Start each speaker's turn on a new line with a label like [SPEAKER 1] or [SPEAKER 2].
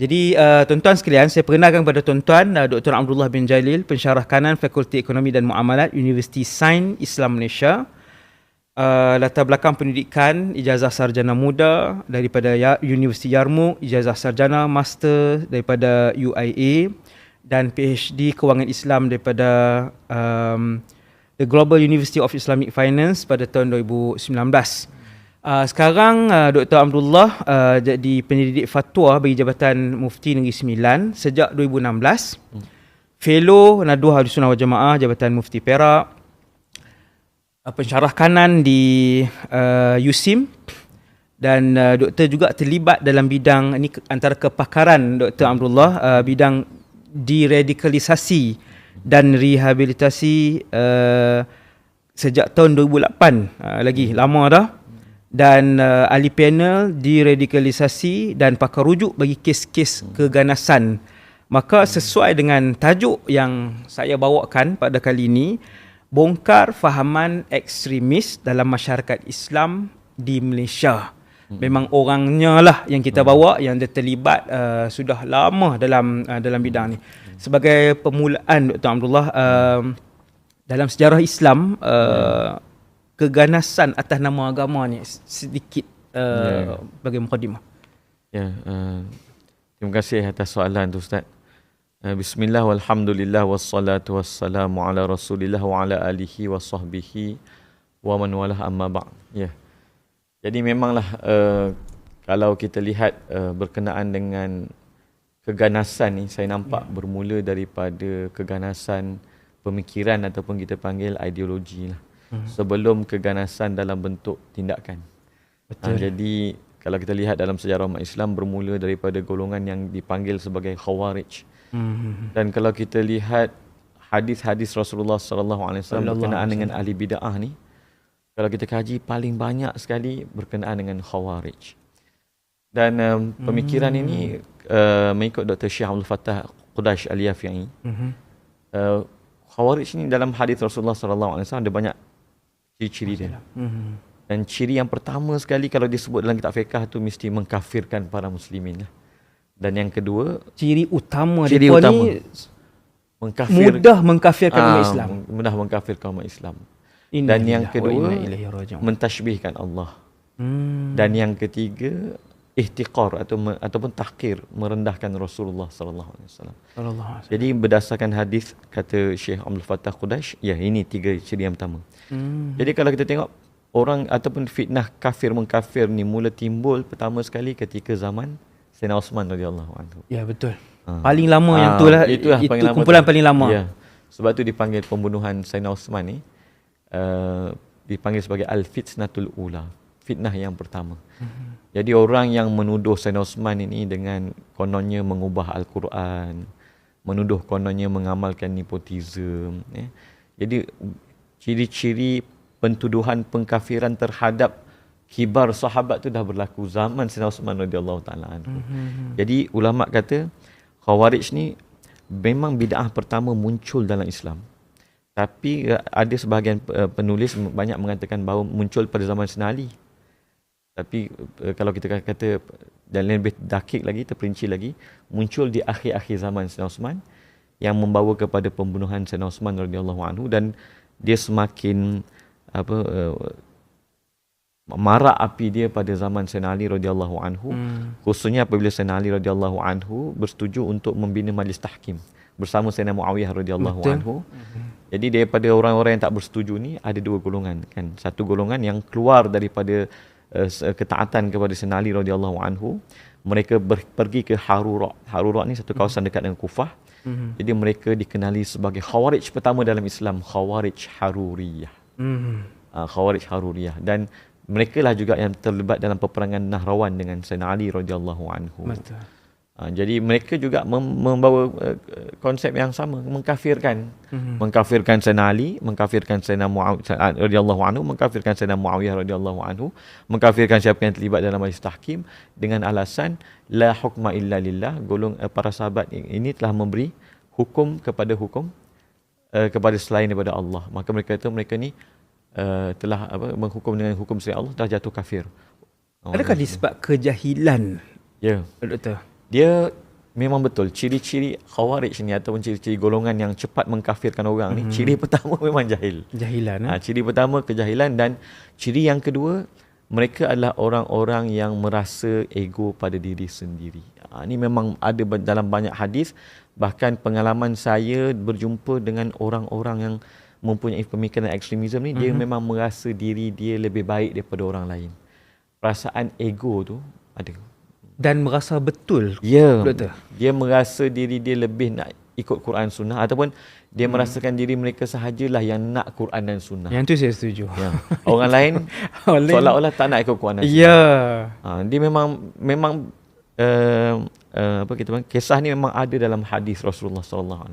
[SPEAKER 1] Jadi tuan-tuan sekalian, saya perkenalkan kepada tuan-tuan Dr. Abdullah bin Jalil, pensyarah kanan Fakulti Ekonomi dan Muamalat Universiti Sains Islam Malaysia. Latar belakang pendidikan, ijazah sarjana muda daripada Universiti Yarmouk, ijazah sarjana master daripada UIA dan PhD Kewangan Islam daripada The Global University of Islamic Finance pada tahun 2019. Sekarang Dr. Abdullah jadi pendidik fatwa bagi Jabatan Mufti Negeri Sembilan sejak 2016. Fellow Nadwah Ahlussunnah wal Jamaah Jabatan Mufti Perak. Pensyarah kanan di USIM dan doktor juga terlibat dalam bidang ini antara kepakaran Dr. Abdullah, bidang deradikalisasi dan rehabilitasi sejak tahun 2008, lagi lama dah. Dan ahli panel deradikalisasi dan pakar rujuk bagi kes-kes keganasan. Maka sesuai dengan tajuk yang saya bawakan pada kali ini, bongkar fahaman ekstremis dalam masyarakat Islam di Malaysia. Memang orangnya lah yang kita bawa, yang dia terlibat sudah lama dalam bidang ni. Sebagai permulaan Dr. Abdullah, dalam sejarah Islam, keganasan atas nama agama ni sedikit bagi mukadimah.
[SPEAKER 2] Terima kasih atas soalan tu Ustaz. Bismillah walhamdulillah wassalatu wassalamu ala rasulillah wa ala alihi wa sahbihi wa man walah amma ba'd. Jadi memanglah kalau kita lihat berkenaan dengan keganasan ni, saya nampak bermula daripada keganasan pemikiran ataupun kita panggil ideologi lah. Sebelum keganasan dalam bentuk tindakan. Jadi kalau kita lihat dalam sejarah umat Islam bermula daripada golongan yang dipanggil sebagai Khawarij. Dan kalau kita lihat hadis-hadis Rasulullah sallallahu alaihi wasallam berkenaan dengan ahli bid'ah ni, kalau kita kaji paling banyak sekali berkenaan dengan Khawarij. Dan pemikiran ini mengikut Dr. Syekh Abdul Fattah Qudash Al-Yafi'i. Khawarij ni dalam hadis Rasulullah sallallahu alaihi wasallam ada banyak ciri-ciri dia. Dan ciri yang pertama sekali kalau disebut dalam kitab fiqh tu mesti mengkafirkan para muslimin. Dan yang kedua,
[SPEAKER 1] ciri utama ni mudah mengkafirkan umat Islam.
[SPEAKER 2] Mudah mengkafirkan umat Islam. Dan yang kedua, mentashbihkan Allah. Dan yang ketiga, ihtiqar ataupun tahqir, merendahkan Rasulullah sallallahu alaihi wasallam. Jadi berdasarkan hadis kata Syekh Abdul Fattah Qudash, ini tiga ciri yang pertama. Jadi kalau kita tengok orang ataupun fitnah kafir mengkafir ni mula timbul pertama sekali ketika zaman Sayyidina Osman radhiyallahu anhu. Ya, betul. Paling lama yang itulah itu kumpulan paling lama. Ya. Sebab tu dipanggil pembunuhan Sayyidina Osman ni dipanggil sebagai al-fitnatul ula, fitnah yang pertama. Jadi orang yang menuduh Sayyidina Osman ini dengan kononnya mengubah Al-Quran, menuduh kononnya mengamalkan nepotisme. Jadi ciri-ciri pentuduhan pengkafiran terhadap kibar sahabat tu dah berlaku zaman Sayyidina Osman radhiyallahu taala anhu. Jadi ulama kata Khawarij ni memang bid'ah pertama muncul dalam Islam. Tapi ada sebahagian penulis banyak mengatakan bahawa muncul pada zaman Sayyidina Ali. Tapi kalau kita kata dan lebih dakik lagi, terperinci lagi, muncul di akhir-akhir zaman Sayyidina Osman yang membawa kepada pembunuhan Sayyidina Osman radhiyallahu anhu, dan dia semakin marak api dia pada zaman Sayyidina Ali radhiyallahu anhu, khususnya apabila Sayyidina Ali radhiyallahu anhu bersetuju untuk membina majlis tahkim bersama Sayyidina Muawiyah radhiyallahu anhu. Jadi daripada orang-orang yang tak bersetuju ni ada dua golongan kan. Satu golongan yang keluar daripada ketaatan kepada Sayyidina Ali radhiyallahu anhu, mereka pergi ke Harura. Harura ni satu kawasan dekat dengan Kufah. Jadi mereka dikenali sebagai Khawarij pertama dalam Islam, Khawarij Haruriyah. Khawarij Haruriyah, dan mereka lah juga yang terlibat dalam peperangan Nahrawan dengan Sayyidina Ali radhiyallahu anhu. Jadi mereka juga membawa konsep yang sama, mengkafirkan Sayyidina Ali, mengkafirkan Sayyidina Muawiyah radhiyallahu anhu, mengkafirkan Sayyidina Muawiyah radhiyallahu anhu, mengkafirkan siapa yang terlibat dalam majlis tahkim dengan alasan la hukma illa lillah. Para sahabat ini telah memberi hukum kepada selain daripada Allah. Maka mereka ni telah menghukum dengan hukum selain Allah, telah jatuh kafir.
[SPEAKER 1] Adakah disebab kejahilan?
[SPEAKER 2] Ya,
[SPEAKER 1] Doktor.
[SPEAKER 2] Dia Memang betul. Ciri-ciri khawarij ni ataupun ciri-ciri golongan yang cepat mengkafirkan orang ni, ciri pertama memang jahil.
[SPEAKER 1] Jahilan.
[SPEAKER 2] Ciri pertama kejahilan, dan ciri yang kedua, mereka adalah orang-orang yang merasa ego pada diri sendiri. Ini memang ada dalam banyak hadis. Bahkan pengalaman saya berjumpa dengan orang-orang yang mempunyai pemikiran ekstremisme ni, dia memang merasa diri dia lebih baik daripada orang lain. Perasaan ego tu ada.
[SPEAKER 1] Dan merasa betul.
[SPEAKER 2] Ya, dia merasa diri dia lebih nak ikut Quran Sunnah, ataupun dia merasakan diri mereka sahajalah yang nak Quran dan Sunnah.
[SPEAKER 1] Yang tu saya setuju.
[SPEAKER 2] Ya. Orang lain seolah-olah tak nak ikut Quran dan Sunnah.
[SPEAKER 1] Ya.
[SPEAKER 2] Dia memang apa kita panggil, kisah ni memang ada dalam hadis Rasulullah SAW.